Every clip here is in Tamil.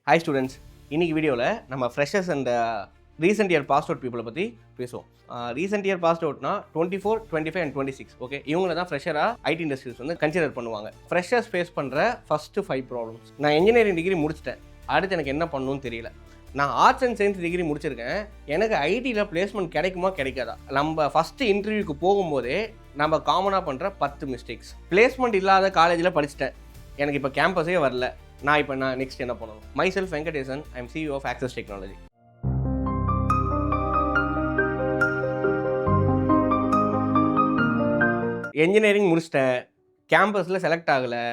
ஹாய் ஸ்டூடெண்ட்ஸ், இன்னைக்கு வீடியோவில் நம்ம freshers and recent year passed out பீப்புளை பற்றி பேசுவோம். ரீசெண்ட் இயர் பாஸ்ட் அவுட்னா 24, 25 அண்ட் 26. ஓகே, இவங்கள தான் ஃப்ரெஷராக ஐடி இண்டஸ்ட்ரீஸ் வந்து கன்சிடர் பண்ணுவாங்க. ஃப்ரெஷர்ஸ் ஃபேஸ் பண்ணுற ஃபஸ்ட்டு 5 ப்ராப்ளம்ஸ். நான் இன்ஜினியரிங் டிகிரி முடிச்சிட்டேன், அடுத்து எனக்கு என்ன பண்ணணும்னு தெரியல. நான் ஆர்ட்ஸ் அண்ட் சயின்ஸ் டிகிரி முடிச்சிருக்கேன், எனக்கு ஐடியில் பிளேஸ்மெண்ட் கிடைக்குமா கிடைக்காதா. நம்ம ஃபஸ்ட்டு இன்டர்வியூக்கு போகும்போதே நம்ம காமனாக பண்ணுற 10 மிஸ்டேக்ஸ். பிளேஸ்மெண்ட் இல்லாத காலேஜில் படிச்சிட்டேன், எனக்கு இப்போ கேம்பஸே வரல, நான் நெக்ஸ்ட் என்ன பண்ணணும். Myself Venkatesan, I am CEO of Access Technology. Engineering முடிச்சிட்டேன், கேம்பஸில் செலக்ட் ஆகலை.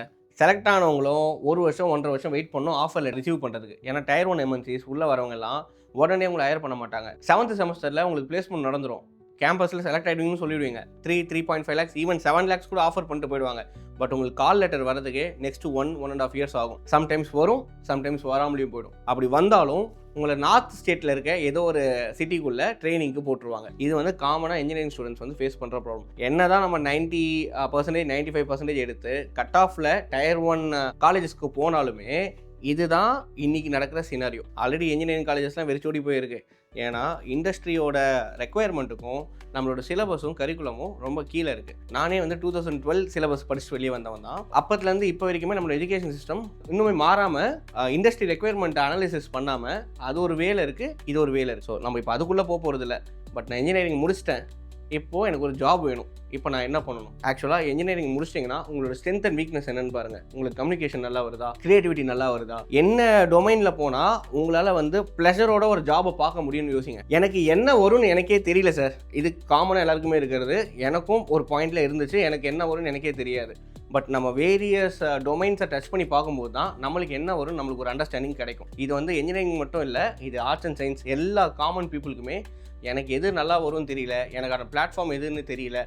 செலக்ட் ஆனவங்களும் 1 வருஷம் 1.5 வருஷம் வெயிட் பண்ணோம் ஆஃபரில் ரிசீவ் பண்ணுறதுக்கு. ஏன்னா Tier 1 MNCs உள்ளே வரவங்க எல்லாம் உடனே உங்களை ஹையர் பண்ண மாட்டாங்க. 7th செமஸ்டரில் உங்களுக்கு பிளேஸ்மெண்ட் நடந்துடும், கேம்பஸில் செலக்ட் ஆகிடுவீங்கன்னு சொல்லிவிடுவீங்க. 3.5 lakhs ஈவன் 7 lakhs கூட ஆஃபர் பண்ணிட்டு போயிடுவாங்க. பட் உங்களுக்கு கால் லெட்டர் வரதுக்கே நெக்ஸ்ட் 1.5 years ஆகும். சம்டைம்ஸ் வரும், சம்டைம்ஸ் வராமலேயும் போயிடும். அப்படி வந்தாலும் உங்களை நார்த் ஸ்டேட்டில் இருக்க ஏதோ ஒரு சிட்டிக்குள்ளே ட்ரைனிங்க்கு போட்டுருவாங்க. இது வந்து காமனாக இன்ஜினியரிங் ஸ்டூடெண்ட்ஸ் வந்து ஃபேஸ் பண்ணுற ப்ராப்ளம். என்ன தான் நம்ம 90%, 95% எடுத்து கட் ஆஃபில் Tier 1 காலேஜஸ்க்கு போனாலுமே இதுதான் இன்றைக்கி நடக்கிற சினாரியோ. ஆல்ரெடி இன்ஜினியரிங் காலேஜஸ்லாம் வெறிச்சோடி போயிருக்கு. ஏன்னா இண்டஸ்ட்ரியோட ரெக்குயர்மெண்ட்டுக்கும் நம்மளோட சிலபஸும் கரிக்குலமும் ரொம்ப கீழே இருக்குது. நானே வந்து 2012 சிலபஸ் படிச்சுட்டு வெளியே வந்தவன் தான். அப்போத்துலேருந்து இப்போ வரைக்குமே நம்மளோட எஜுகேஷன் சிஸ்டம் இன்னுமே மாறாமல் இண்டஸ்ட்ரி ரெக்குயர்மெண்ட் அனாலிசிஸ் பண்ணாமல் அது ஒரு வேலை இருக்குது, இது ஒரு வேலை இருக்குது. ஸோ நம்ம இப்போ அதுக்குள்ளே போக போகிறதில்ல. பட் நான் இன்ஜினியரிங் முடிச்சிட்டேன், இப்போது எனக்கு ஒரு ஜாப் வேணும், இப்போ நான் என்ன பண்ணணும். ஆக்சுவலாக இன்ஜினியரிங் முடிச்சிட்டிங்கன்னா உங்களோட ஸ்ட்ரென்த் அண்ட் வீக்னஸ் என்னென்னு பாருங்கள். உங்களுக்கு கம்யூனிகேஷன் நல்லா வருதா, கிரியேட்டிவிட்டி நல்லா வருதா, என்ன டொமைனில் போனால் உங்களால் வந்து ப்ளஷரோட ஒரு ஜாபை பார்க்க முடியும்னு யோசிங்க. எனக்கு என்ன வரும்னு எனக்கே தெரியல சார், இது காமனாக எல்லாருக்குமே இருக்கிறது. எனக்கும் ஒரு பாயிண்டில் இருந்துச்சு, எனக்கு என்ன வரும்னு எனக்கே தெரியாது. பட் நம்ம வேரியஸ் டொமைன்ஸை டச் பண்ணி பார்க்கும்போது தான் நம்மளுக்கு என்ன வரும், நம்மளுக்கு ஒரு அண்டர்ஸ்டாண்டிங் கிடைக்கும். இது வந்து இன்ஜினியரிங் மட்டும் இல்லை, இது ஆர்ட்ஸ் அண்ட் சயின்ஸ் எல்லா காமன் பீப்புளுக்குமே எனக்கு எது நல்லா வரும்னு தெரியல, எனக்கான பிளாட்ஃபார்ம் எதுன்னு தெரியல,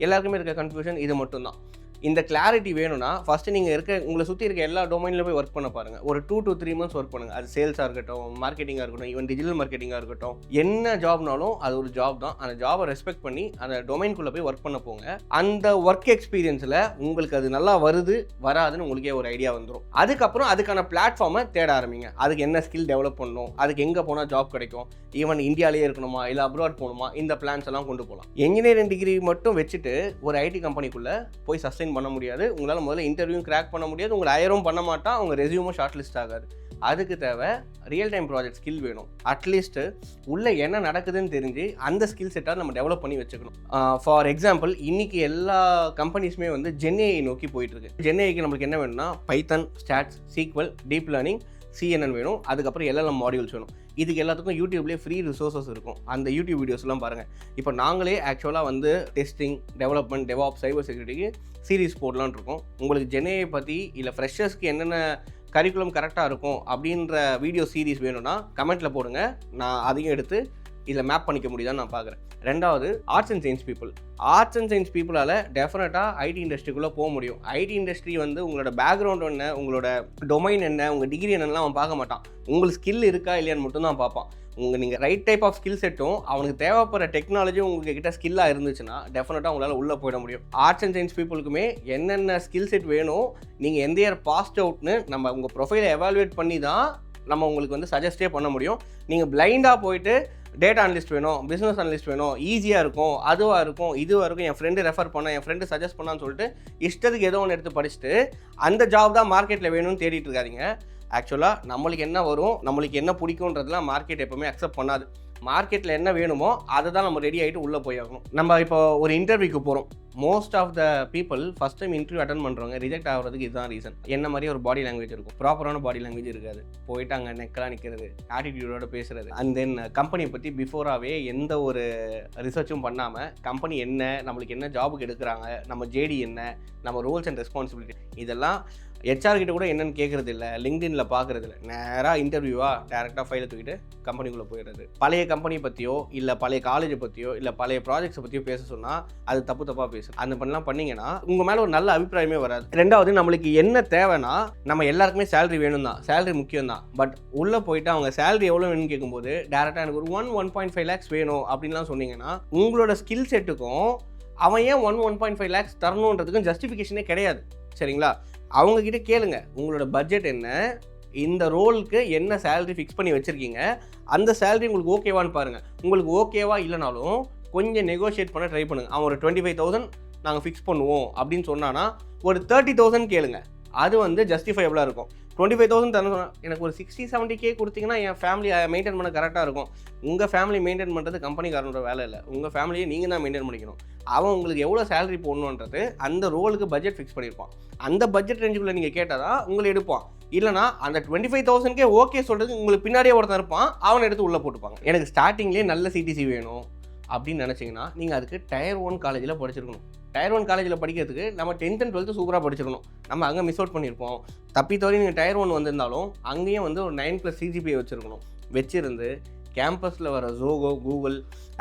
எல்லாருக்குமே இருக்க கன்ஃபியூஷன் இது மட்டும்தான். இந்த கிளாரிட்டி வேணும்னா ஃபஸ்ட்டு நீங்கள் உங்களை சுற்றி இருக்க எல்லா டொமைன்லையும் போய் ஒர்க் பண்ண பாருங்கள். ஒரு 2 to 3 months ஒர்க் பண்ணுங்கள். அது சேல்ஸாக இருக்கட்டும், மார்க்கெட்டிங்காக இருக்கட்டும், ஈவன் டிஜிட்டல் மார்க்கெட்டிங்காக இருக்கட்டும், என்ன ஜாப்னாலும் அது ஒரு ஜாப் தான். அந்த ஜாபை ரெஸ்பெக்ட் பண்ணி அந்த டொமைன்குள்ளே போய் ஒர்க் பண்ண போங்க. அந்த ஒர்க் எக்ஸ்பீரியன்ஸில் உங்களுக்கு அது நல்லா வருது வராதுன்னு உங்களுக்கே ஒரு ஐடியா வந்துடும். அதுக்கப்புறம் அதுக்கான பிளாட்ஃபார்மை தேட ஆரம்பிங்க. அதுக்கு என்ன ஸ்கில் டெவலப் பண்ணணும், அதுக்கு எங்கே போனால் ஜாப் கிடைக்கும், ஈவன் இந்தியாவிலேயே இருக்கணுமா இல்லை அப்ராட் போகணுமா, இந்த பிளான்ஸ் எல்லாம் கொண்டு போகலாம். என்ஜினியரிங் டிகிரி மட்டும் வச்சுட்டு ஒரு ஐடி கம்பெனிக்குள்ளே போய் சஸ்டெயின் பண்ண முடியாது. உங்களால் முதல்ல இன்டர்வியூ கிராக் பண்ண முடியாது, உங்களை ஹையரும் பண்ண மாட்டான், உங்கள் ரெஸ்யூமும் ஷார்ட் லிஸ்ட் ஆகாது. அதுக்கு தேவை ரியல் டைம் ப்ராஜெக்ட் ஸ்கில் வேணும். அட்லீஸ்ட்டு உள்ளே என்ன நடக்குதுன்னு தெரிஞ்சு அந்த ஸ்கில் செட்டாக நம்ம டெவலப் பண்ணி வச்சுக்கணும். ஃபார் எக்ஸாம்பிள், இன்றைக்கி எல்லா கம்பெனிஸுமே வந்து ஜென்ஏஐ நோக்கி போயிட்டுருக்கு. ஜென்ஏஐக்கு நம்மளுக்கு என்ன வேணும்னா Python, stats, SQL, deep learning, CNN வேணும். அதுக்கப்புறம் LLM மாடியூல்ஸ் வேணும். இதுக்கு எல்லாத்துக்கும் யூடியூப்லேயே ஃப்ரீ ரிசோர்ஸஸ் இருக்கும். அந்த யூடியூப் வீடியோஸ்லாம் பாருங்கள். இப்போ நாங்களே ஆக்சுவலாக வந்து டெஸ்டிங், டெவலப்மெண்ட், டெவாப், சைபர் செக்யூரிட்டிக்கு சீரிஸ் போடலான் இருக்கோம். உங்களுக்கு ஜென்ஏஐ பற்றி இல்லை ஃப்ரெஷர்ஸ்க்கு என்னென்ன கரிக்குலம் கரெக்டாக இருக்கும் அப்படின்ற வீடியோ சீரிஸ் வேணும்னா கமெண்ட்டில் போடுங்க, நான் அதையும் எடுத்து இதில் மேப் பண்ணிக்க முடியுதான்னு நான் பார்க்குறேன். ரெண்டாவது, arts and science people. Arts and science பீப்புளால் டெஃபினட்டாக ஐடி இண்டஸ்ட்ரிக்குள்ளே போக முடியும். ஐடி இண்டஸ்ட்ரி வந்து உங்களோட பேக்ரவுண்ட் என்ன, உங்களோட டொமைன் என்ன, உங்கள் டிகிரி என்னெல்லாம் அவன் பார்க்க மாட்டான். உங்களுக்கு ஸ்கில் இருக்கா இல்லையான்னு மட்டும்தான் பார்ப்பான். நீங்கள் ரைட் டைப் ஆஃப் ஸ்கில் செட்டும் அவனுக்கு தேவைப்படுற டெக்னாலஜியும் உங்ககிட்ட ஸ்கில்லாக இருந்துச்சுன்னா டெஃபினட்டாக உங்களால் உள்ளே போயிட முடியும். ஆர்ட்ஸ் அண்ட் சயின்ஸ் பீப்புளுக்குமே என்னென்ன ஸ்கில் செட் வேணும், நீங்கள் எந்த இயர் பாஸ்ட் அவுட்னு நம்ம உங்கள் ப்ரொஃபைலை எவாலுவேட் பண்ணி தான் நம்ம உங்களுக்கு வந்து சஜஸ்டே பண்ண முடியும். நீங்கள் பிளைண்டாக போயிட்டு டேட்டா அனலிஸ்ட் வேணும், பிஸ்னஸ் அனலிஸ்ட் வேணும், ஈஸியாக இருக்கும், அதுவாக இருக்கும், இதுவாக இருக்கும், என் ஃப்ரெண்டு ரெஃபர் பண்ண, என் ஃப்ரெண்டு சஜஸ்ட் பண்ணான்னு சொல்லிட்டு இஷ்டத்துக்கு ஏதோ ஒன்று எடுத்து படிச்சுட்டு அந்த ஜாப் தான் மார்க்கெட்டில் வேணும்னு தேடிட்டு இருக்காதிங்க. ஆக்சுவலாக நம்மளுக்கு என்ன வரும், நம்மளுக்கு என்ன பிடிக்குன்றதுலாம் மார்க்கெட் எப்போவுமே அக்செப்ட் பண்ணாது. மார்க்கெட்டில் என்ன வேணுமோ அதை தான் நம்ம ரெடி ஆகிட்டு உள்ளே போய் ஆகணும். நம்ம இப்போ ஒரு இன்டர்வியூக்கு போகிறோம். Most of the people first time interview attend பண்ணுறவங்க ரிஜெக்ட் ஆகிறதுக்கு இதுதான் ரீசன். என்ன மாதிரி ஒரு பாடி லாங்குவேஜ் இருக்கும், ப்ராப்பரான பாடி லாங்குவேஜ் இருக்காது. போயிட்டு அங்கே நெக்கெலாம் நிற்கிறது, ஆட்டிடியூடோட பேசுகிறது, அண்ட் தென் கம்பெனியை பற்றி பிஃபோராகவே எந்த ஒரு ரிசர்ச்சும் பண்ணாமல் கம்பெனி என்ன, நம்மளுக்கு என்ன ஜாபுக்கு எடுக்கிறாங்க, நம்ம ஜேடி என்ன, நம்ம ரோல்ஸ் அண்ட் ரெஸ்பான்சிபிலிட்டி, இதெல்லாம் HR கிட்ட கூட என்னென்னு கேட்குறது இல்லை, லிங்க்டின்ல பார்க்குறது இல்லை. நேராக இன்டர்வியூவாக டேரெக்டாக ஃபைலை தூக்கிட்டு கம்பெனிக்குள்ளே போயிடுறது. பழைய கம்பெனி பற்றியோ இல்லை பழைய காலேஜை பற்றியோ இல்லை பழைய ப்ராஜெக்ட்ஸை பற்றியோ பேச சொன்னால் அது தப்பாக பேசு. அந்த பண்ணலாம் பண்ணிங்கன்னா உங்கள் மேலே ஒரு நல்ல அபிப்பிராயமே வராது. ரெண்டாவது, நம்மளுக்கு என்ன தேவைன்னா நம்ம எல்லாருக்குமே சேலரி வேணும் தான், சேலரி முக்கியம் தான். பட் உள்ளே போயிட்டு அவங்க சேலரி எவ்வளோ வேணும்னு கேட்கும்போது டேரெக்டாக எனக்கு ஒரு 1.5 lakhs வேணும் அப்படின்லாம் சொன்னீங்கன்னா உங்களோட ஸ்கில் செட்டுக்கும் அவன் ஏன் 1.5 lakhs தரணுன்றதுக்கும் ஜஸ்டிஃபிகேஷனே கிடையாது. சரிங்களா? அவங்கக்கிட்ட கேளுங்க, உங்களோட பட்ஜெட் என்ன, இந்த ரோலுக்கு என்ன சேலரி ஃபிக்ஸ் பண்ணி வச்சுருக்கீங்க, அந்த சேலரி உங்களுக்கு ஓகேவான்னு பாருங்கள். உங்களுக்கு ஓகேவா இல்லைனாலும் கொஞ்சம் நெகோஷியேட் பண்ண ட்ரை பண்ணுங்கள். அவன் ஒரு 25,000 நாங்கள் ஃபிக்ஸ் பண்ணுவோம் அப்படின்னு சொன்னான்னா ஒரு 30,000 கேளுங்க. அது வந்து ஜஸ்டிஃபைபிளாக இருக்கும். 25,000 தரணும் சொன்னால் எனக்கு ஒரு 60-70K கொடுத்தீங்கன்னா என் ஃபேமிலியை மெயின்டைன் பண்ண கரெக்டாக இருக்கும். உங்கள் ஃபேமிலி மெயின்டைன் பண்ணுறது கம்பெனிக்காரனோட வேலை இல்லை. உங்கள் ஃபேமிலியை நீங்கள் தான் மெயின்டைன் பண்ணிக்கணும். அவன் உங்களுக்கு எவ்வளோ சேலரி போடணுன்றது அந்த ரோலுக்கு பட்ஜெட் ஃபிக்ஸ் பண்ணியிருப்பான். அந்த பட்ஜெட் ரேஞ்சுக்குள்ளே நீங்கள் கேட்டால் தான் உங்களை எடுப்பான். இல்லைனா அந்த 25,000 ஓகே சொல்கிறதுக்கு உங்களுக்கு பின்னாடியே ஒருத்தன் இருப்பான், அவனை எடுத்து உள்ளே போட்டுப்பாங்க. எனக்கு ஸ்டார்டிங்லேயே நல்ல சிடிசி வேணும் அப்படின்னு நினச்சிங்கன்னா நீங்கள் அதுக்கு Tier 1 காலேஜில் படிச்சிருக்கணும். Tier 1 காலேஜில் படிக்கிறதுக்கு நம்ம 10th and 12th சூப்பராக படிச்சிருக்கணும். நம்ம அங்கே மிஸ் அவுட் பண்ணியிருப்போம். தப்பித்தவரை நீங்கள் Tier 1 வந்திருந்தாலும் அங்கேயும் வந்து ஒரு 9+ CGPA வச்சுருக்கணும். வச்சிருந்து கேம்பஸில் வர ஜோகோ, கூகுள்,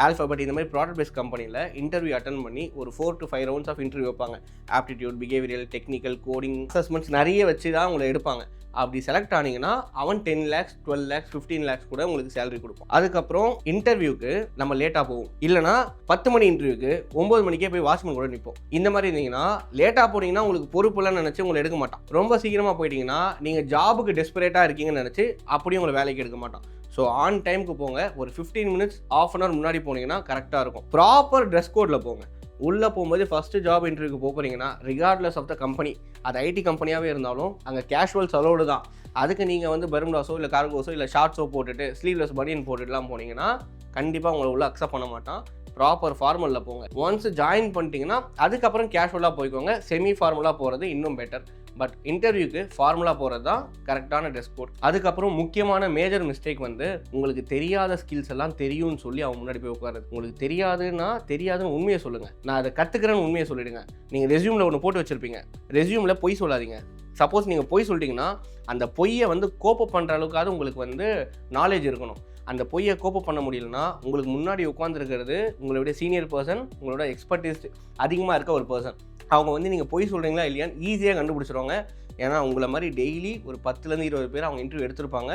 ஆல்ஃபாபெட் இந்த மாதிரி ப்ராடக்ட் பேஸ்ட் கம்பெனியில் இன்டர்வியூ அட்டன் பண்ணி ஒரு 4 to 5 rounds ஆஃப் இன்டர்வியூ வைப்பாங்க. Aptitude, behavioural, technical, coding assessments நிறைய வச்சு தான் உங்களை எடுப்பாங்க. அப்படி செலக்ட் ஆனீங்கன்னா அவன் 10 lakhs, 12 lakhs, 15 lakhs கூட உங்களுக்கு சேலரி கொடுப்போம். அதுக்கப்புறம் இன்டர்வியூக்கு நம்ம லேட்டாக போவோம். இல்லைனா 10 மணி இன்டர்வியூக்கு 9 மணிக்கே போய் வாட்ச்மேன் கூட நிற்போம். இந்த மாதிரி இருந்தீங்கன்னா லேட்டாக போனீங்கன்னா உங்களுக்கு பொறுப்புலாம் நினச்சி உங்களை எடுக்க மாட்டான். ரொம்ப சீக்கிரமாக போயிட்டீங்கன்னா நீங்கள் ஜாபுக்கு டெஸ்பரேட்டாக இருக்கீங்கன்னு நினச்சி அப்படியே உங்களை வேலைக்கு எடுக்க மாட்டான். ஸோ ஆன் டைமுக்கு போங்க. ஒரு 15 minutes, ½ an hour முன்னாடி போனீங்கன்னா கரெக்டாக இருக்கும். ப்ராப்பர் ட்ரெஸ் கோடில் போங்க. உள்ளே போகும்போது ஃபஸ்ட்டு ஜாப் இன்டர்வியூக்கு போகிறீங்கன்னா ரிகார்ட்லெஸ் ஆஃப் த கம்பெனி, அது ஐடி கம்பெனியாகவே இருந்தாலும் அங்கே கேஷுவல்ஸ் அலோடு தான். அதுக்கு நீங்கள் வந்து பெர்முடாஸோ இல்லை கார்கோஸோ இல்லை ஷார்ட்ஸோ போட்டுட்டு ஸ்லீவ்லெஸ் பனியன் போட்டுட்டுலாம் போனீங்கன்னா கண்டிப்பாக உங்களை உள்ள அக்செப்ட் பண்ண மாட்டான். ப்ராப்பர் ஃபார்மலில் போங்க. ஒன்ஸ் ஜாயின் பண்ணிட்டீங்கன்னா அதுக்கப்புறம் கேஷுவலாக போய்க்கோங்க. செமி ஃபார்மலாக போகிறது இன்னும் பெட்டர். பட் இன்டர்வியூக்கு ஃபார்முலாக போகிறது தான் கரெக்டான ட்ரெஸ் கோட். அதுக்கப்புறம் முக்கியமான மேஜர் மிஸ்டேக் வந்து உங்களுக்கு தெரியாத ஸ்கில்ஸ் எல்லாம் தெரியும்னு சொல்லி அவன் முன்னாடி போய் உட்காருது. உங்களுக்கு தெரியாதுன்னு உண்மையை சொல்லுங்கள். நான் அதை கற்றுக்கிறேன்னு உண்மையை சொல்லிவிடுங்க. நீங்கள் ரெஸ்யூமில் ஒன்று போட்டு வச்சுருப்பீங்க. ரெஸ்யூமில் பொய் சொல்லாதீங்க. சப்போஸ் நீங்கள் பொய் சொல்லிட்டீங்கன்னா அந்த பொய்யை வந்து கோப்பப் பண்ணுற அளவுக்காவது உங்களுக்கு வந்து நாலேஜ் இருக்கணும். அந்த பொய்யை கோப்பப் பண்ண முடியலன்னா உங்களுக்கு முன்னாடி உட்காந்துருக்கிறது உங்களை விட சீனியர் பர்சன், உங்களோட எக்ஸ்பர்டீஸ் அதிகமாக இருக்க ஒரு பர்சன். அவங்க வந்து நீங்கள் பொய் சொல்கிறீங்களா இல்லையான்னு ஈஸியாக கண்டுபிடிச்சிருவாங்க. ஏன்னா உங்களை மாதிரி டெய்லி ஒரு 10-20 பேர் அவங்க இன்டர்வியூ எடுத்திருப்பாங்க.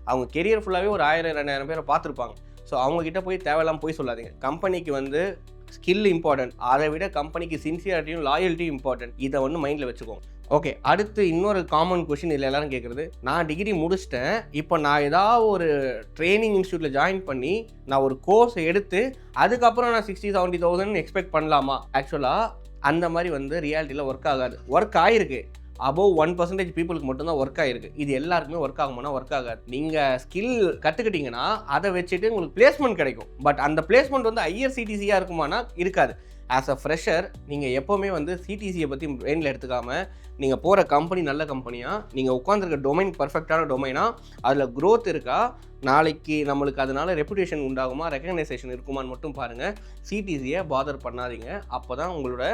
அவங்க கெரியர் ஃபுல்லாகவே ஒரு 1000-2000 பேரை பார்த்துருப்பாங்க. ஸோ அவங்கக்கிட்ட போய் தேவையில்லாமல் போய் சொல்லாதீங்க. கம்பெனிக்கு வந்து ஸ்கில் இம்பார்ட்டன்ட், அதை விட கம்பெனிக்கு சின்சியாரிட்டியும் லாயல்ட்டியும் இம்பார்ட்டன்ட். இதை வந்து மைண்டில் வச்சுக்கோங்க. ஓகே, அடுத்து இன்னொரு காமன் கொஷின் இதில் எல்லாரும் கேட்குறது, நான் டிகிரி முடிச்சிட்டேன், இப்போ நான் ஏதாவது ஒரு ட்ரைனிங் இன்ஸ்டியூட்டில் ஜாயின் பண்ணி நான் ஒரு கோர்ஸ் எடுத்து அதுக்கப்புறம் நான் 60-70,000 எக்ஸ்பெக்ட் பண்ணலாமா? ஆக்சுவலாக அந்த மாதிரி வந்து ரியாலிட்டியில் ஒர்க் ஆகாது. ஒர்க் ஆகிருக்கு, அபோவ் 1% பீப்புளுக்கு மட்டும்தான் ஒர்க் ஆகிருக்கு. இது எல்லாருக்குமே ஒர்க் ஆகுமானா ஒர்க் ஆகாது. நீங்கள் ஸ்கில் கற்றுக்கிட்டீங்கன்னா அதை வச்சுட்டு உங்களுக்கு பிளேஸ்மெண்ட் கிடைக்கும். பட் அந்த பிளேஸ்மெண்ட் வந்து IRCTC இருக்குமானா இருக்காது. ஆஸ் அ ஃப்ரெஷர் நீங்கள் எப்போவுமே வந்து சிடிசியை பற்றி பிரெயினில் எடுத்துக்காமல் நீங்கள் போகிற கம்பெனி நல்ல கம்பெனியாக, நீங்கள் உட்காந்துருக்க டொமைன் பர்ஃபெக்டான டொமைனாக, அதில் க்ரோத் இருக்கா, நாளைக்கு நம்மளுக்கு அதனால் ரெப்புடேஷன் உண்டாகுமா, ரெகக்னைசேஷன் இருக்குமான்னு மட்டும் பாருங்கள். சிடிசியை பாதர் பண்ணாதீங்க. அப்போ தான் உங்களோட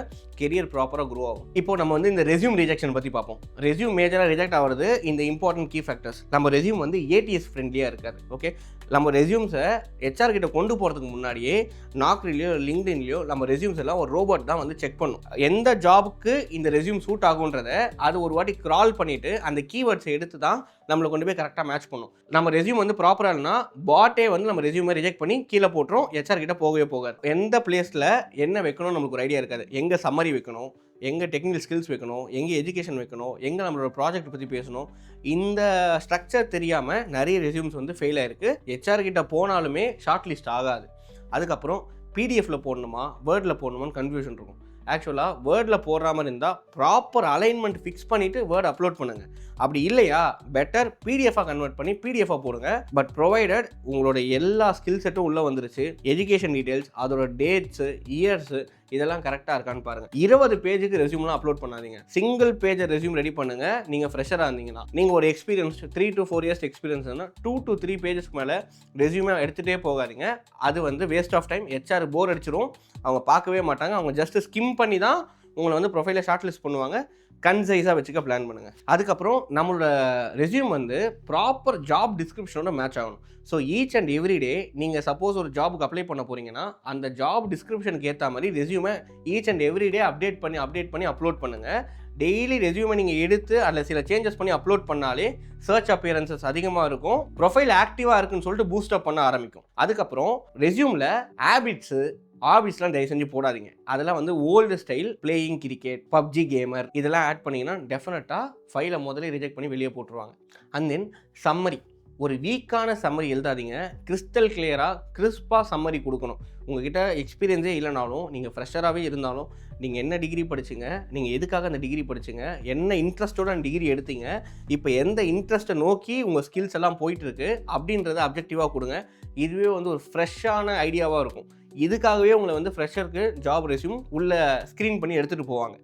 கெரியர் ப்ராப்பராக க்ரோ ஆகும். இப்போ நம்ம வந்து இந்த ரெஸ்யூம் ரிஜெக்ஷன் பற்றி பார்ப்போம். ரெஸ்யூம் மேஜராக ரிஜெக்ட் ஆகிறது இந்த இம்பார்ட்டன்ட் கீ ஃபேக்டர்ஸ். நம்ம ரெஸ்யூம் வந்து ATS ஃப்ரெண்ட்லியாக இருக்காது. ஓகே, நம்ம ரெஸ்யூம்ஸை HR கிட்ட கொண்டு போகிறதுக்கு முன்னாடியே நாக்ரிலையோ லிங்க்டின்லையோ நம்ம ரெஸ்யூம்ஸ் எல்லாம் ஒரு ரோபோட் தான் வந்து செக் பண்ணும். எந்த ஜாபுக்கு இந்த ரெஸ்யூம் சூட் ஆகுன்றதை அது ஒரு வாட்டி கிரால் பண்ணிவிட்டு அந்த கீவேர்ட்ஸை எடுத்து தான் நம்மளை கொண்டு போய் கரெக்டாக மேட்ச் பண்ணும். நம்ம ரெஸ்யூம் வந்து ப்ராப்பராக இல்லைனா பாட்டே வந்து நம்ம ரெஸ்யூமை ரிஜெக்ட் பண்ணி கீழே போட்டுரும். HR கிட்ட போகவே போகாது. எந்த பிளேஸில் என்ன வைக்கணும் நமக்கு ஒரு ஐடியா இருக்காது. எங்கே சம்மரி வைக்கணும், எங்கே டெக்னிக்கல் ஸ்கில்ஸ் வைக்கணும், எங்கே எஜுகேஷன் வைக்கணும், எங்கே நம்மளோட ப்ராஜெக்ட் பற்றி பேசணும், இந்த ஸ்ட்ரக்சர் தெரியாமல் நிறைய ரெஸ்யூம்ஸ் வந்து ஃபெயில் ஆகிருக்கு. HR கிட்ட போனாலுமே ஷார்ட் லிஸ்ட் ஆகாது. அதுக்கப்புறம் PDFல போடணுமா வேர்டில் போடணுமான்னு கன்ஃபியூஷன் இருக்கும். ஆக்சுவலாக வேர்டில் போடுற மாதிரி இருந்தால் ப்ராப்பர் அலைன்மெண்ட் ஃபிக்ஸ் பண்ணிவிட்டு வேர்டு அப்லோட் பண்ணுங்கள். அப்படி இல்லையா பெட்டர் பிடிஎஃபாக கன்வெர்ட் பண்ணி பிடிஎஃபாக போடுங்க. பட் ப்ரொவைடட் உங்களோட எல்லா ஸ்கில் செட்டும் உள்ளே வந்துருச்சு, எஜுகேஷன் டீட்டெயில்ஸ், அதோட டேட்ஸு, இயர்ஸு இதெல்லாம் கரெக்டாக இருக்கான்னு பாருங்கள். 20 பேஜுக்கு ரெஸ்யூம்லாம் அப்லோட் பண்ணாதீங்க. சிங்கிள் பேஜ் ரெஸ்யூம் ரெடி பண்ணுங்கள். நீங்கள் ஃப்ரெஷராக இருந்தீங்கன்னா, நீங்கள் ஒரு எக்ஸ்பீரியன்ஸ் 3 to 4 years எக்ஸ்பீரியன்ஸ் இருந்தால் 2 to 3 பேஜஸ்க்கு மேலே ரெஸ்யூமே எடுத்துகிட்டே போகாதீங்க. அது வந்து வேஸ்ட் ஆஃப் டைம். HR போர் அடிச்சிடும், அவங்க பார்க்கவே மாட்டாங்க. அவங்க ஜஸ்ட் ஸ்கிம் பண்ணி தான் உங்களை வந்து ப்ரொஃபைலை ஷார்ட் லிஸ்ட் பண்ணுவாங்க. கன்சைஸாக வச்சுக்க பிளான் பண்ணுங்கள். அதுக்கப்புறம் நம்மளோட ரெஸ்யூம் வந்து ப்ராப்பர் ஜாப் டிஸ்கிரிப்ஷனோட மேட்ச் ஆகணும். ஸோ ஈச் அண்ட் எவ்ரி டே நீங்கள் சப்போஸ் ஒரு ஜாபுக்கு அப்ளை பண்ண போகிறீங்கன்னா அந்த ஜாப் டிஸ்கிரிப்ஷனுக்கு ஏற்ற மாதிரி ரெஸ்யூமை each and every day update பண்ணி அப்லோட் பண்ணுங்கள். டெய்லி ரெஸ்யூமை நீங்கள் எடுத்து அதில் சில சேஞ்சஸ் பண்ணி அப்லோட் பண்ணாலே சர்ச் அப்பியரன்சஸ் அதிகமாக இருக்கும், ப்ரொஃபைல் ஆக்டிவாக இருக்குன்னு சொல்லிட்டு பூஸ்டப் பண்ண ஆரம்பிக்கும். அதுக்கப்புறம் ரெஸ்யூமில் ஹேபிட்ஸு, ஹாபிஸ்லாம் தயவு செஞ்சு போடாதீங்க. அதெல்லாம் வந்து old style playing cricket, PUBG gamer இதெல்லாம் ஆட் பண்ணிங்கன்னா டெஃபினட்டாக ஃபைலை முதல்ல ரிஜெக்ட் பண்ணி வெளியே போட்டுருவாங்க. அண்ட் தென் சம்மரி, ஒரு வீக்கான சம்மரி எழுதாதீங்க. கிறிஸ்டல் கிளியராக கிறிஸ்பாக சம்மரி கொடுக்கணும். உங்ககிட்ட எக்ஸ்பீரியன்ஸே இல்லைனாலும், நீங்கள் ஃப்ரெஷராகவே இருந்தாலும், நீங்கள் என்ன டிகிரி படிச்சிங்க, நீங்கள் எதுக்காக அந்த டிகிரி படிச்சிங்க, என்ன இன்ட்ரெஸ்ட்டோட அந்த டிகிரி எடுத்தீங்க, இப்போ எந்த இன்ட்ரெஸ்ட்டை நோக்கி உங்கள் ஸ்கில்ஸ் எல்லாம் போயிட்டுருக்கு அப்படின்றத அப்ஜெக்டிவாக கொடுங்க. இதுவே வந்து ஒரு ஃப்ரெஷ்ஷான ஐடியாவாக இருக்கும். இதுக்காகவே உங்களை வந்து ஃப்ரெஷருக்கு ஜாப் ரெஸ்யூம் உள்ளே ஸ்க்ரீன் பண்ணி எடுத்துகிட்டு போவாங்க.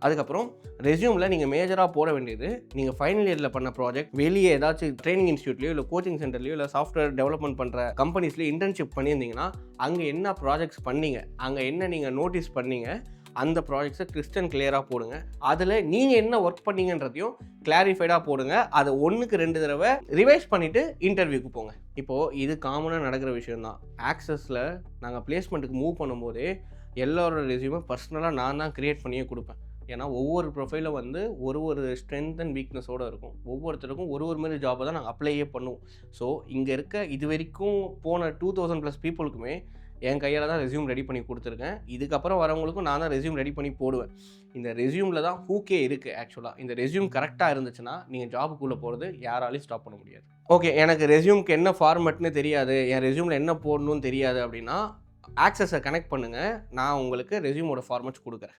அதுக்கப்புறம் ரெஸ்யூமில் நீங்கள் மேஜராக போட வேண்டியது, நீங்கள் ஃபைனல் இயரில் பண்ண ப்ராஜெக்ட், வெளியே ஏதாச்சும் ட்ரைனிங் இன்ஸ்டியூட்லையோ இல்லை கோச்சிங் சென்டர்லையோ இல்லை சாஃப்ட்வேர் டெவலப்மெண்ட் பண்ணுற கம்பெனிஸ்லையோ இன்டர்ன்ஷிப் பண்ணியிருந்தீங்கன்னா அங்கே என்ன ப்ராஜெக்ட்ஸ் பண்ணீங்க, அங்கே என்ன நீங்கள் நோட்டீஸ் பண்ணீங்க, அந்த ப்ராஜெக்ட்ஸை கிறிஸ்டன் கிளியராக போடுங்க. அதில் நீங்கள் என்ன ஒர்க் பண்ணீங்கன்றதையும் கிளாரிஃபைடாக போடுங்க. அதை 1க்கு 2 தடவை ரிவைஸ் பண்ணிவிட்டு இன்டர்வியூக்கு போங்க. இப்போது இது காமனாக நடக்கிற விஷயந்தான். ஆக்சஸில் நாங்கள் பிளேஸ்மெண்ட்டுக்கு மூவ் பண்ணும்போதே எல்லாரோட ரெஸ்யூமை பர்சனலாக நான் தான் க்ரியேட் பண்ணியே கொடுப்பேன். ஏன்னா ஒவ்வொரு ப்ரொஃபைலும் வந்து ஒரு ஸ்ட்ரென்த் அண்ட் வீக்னஸோடு இருக்கும். ஒவ்வொருத்தருக்கும் ஒரு மாதிரி ஜாப்பை தான் நாங்கள் அப்ளையே பண்ணுவோம். ஸோ இங்கே இருக்க இது வரைக்கும் போன 2000+ பீப்புளுக்குமே என் கையால் தான் ரெஸ்யூம் ரெடி பண்ணி கொடுத்துருக்கேன். இதுக்கப்புறம் வரவங்களுக்கும் நான் தான் ரெஸ்யூம் ரெடி பண்ணி போடுவேன். இந்த ரெஸ்யூமில் தான் ஹூக்கே இருக்குது. ஆக்சுவலாக இந்த ரெஸ்யூம் கரெக்டாக இருந்துச்சுன்னா நீங்கள் ஜாபுக்குள்ளே போகிறது யாராலையும் ஸ்டாப் பண்ண முடியாது. ஓகே, எனக்கு ரெஸ்யூம்க்கு என்ன ஃபார்மெட்னு தெரியாது, என் ரெஸ்யூமில் என்ன போடணும்னு தெரியாது அப்படின்னா ஆக்சஸை கனெக்ட் பண்ணுங்கள். நான் உங்களுக்கு ரெஸ்யூமோட ஃபார்மெட்ஸ் கொடுக்குறேன்.